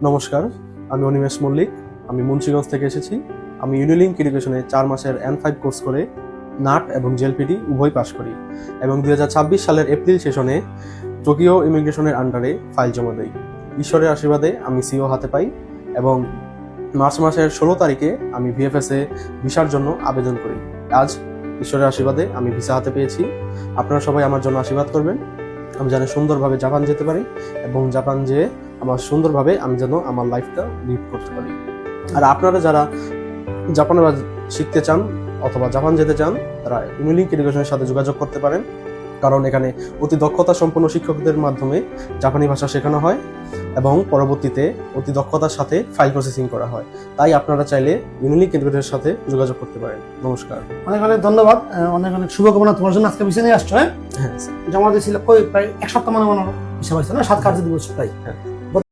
নমস্কার, আমি অনিমেষ মল্লিক। আমি মুন্সিগঞ্জ থেকে এসেছি। আমি ইউনিলিঙ্ক এডুকেশনে 4 মাসের N5 কোর্স করে নাট এবং জেএলপিটি উভয় পাশ করি এবং 2026 সালের এপ্রিল সেশনে টোকিও ইমিগ্রেশনের আন্ডারে ফাইল জমা দেই। ঈশ্বরের আশীর্বাদে আমি সিও হাতে পাই এবং মার্চ মাসের 16 তারিখে আমি ভিএফএসএ ভিসার জন্য আবেদন করি। আজ ঈশ্বরের আশীর্বাদে আমি ভিসা হাতে পেয়েছি। আপনারা সবাই আমার জন্য আশীর্বাদ করবেন। আমি যেন সুন্দরভাবে জাপান যেতে পারি এবং জাপান যেয়ে আমার সুন্দরভাবে আমি যেন আমার লাইফটা লিড করতে পারি। আর আপনারা যারা জাপানে শিখতে চান অথবা জাপান যেতে চান, তারা ইউনিলিঙ্ক এডুকেশনের সাথে যোগাযোগ করতে পারেন, কারণ এখানে অতি দক্ষতা সম্পন্ন শিক্ষকদের মাধ্যমে জাপানি ভাষা শেখানো হয় এবং পরবর্তীতে অতি দক্ষতার সাথে ফাইল প্রসেসিং করা হয়। তাই আপনারা চাইলে ইউনিলিঙ্ক এডুকেশনের সাথে যোগাযোগ করতে পারেন। নমস্কার, অনেক অনেক ধন্যবাদ, অনেক অনেক শুভকামনা তোমার জন্য। আজকে বিষয় নিয়ে আসছো, হ্যাঁ? জমা দিয়েছিল প্রায় 1 সপ্তাহ মনে মনে হিসাব হয়েছে না, 7 কার্য দিবস প্রায়।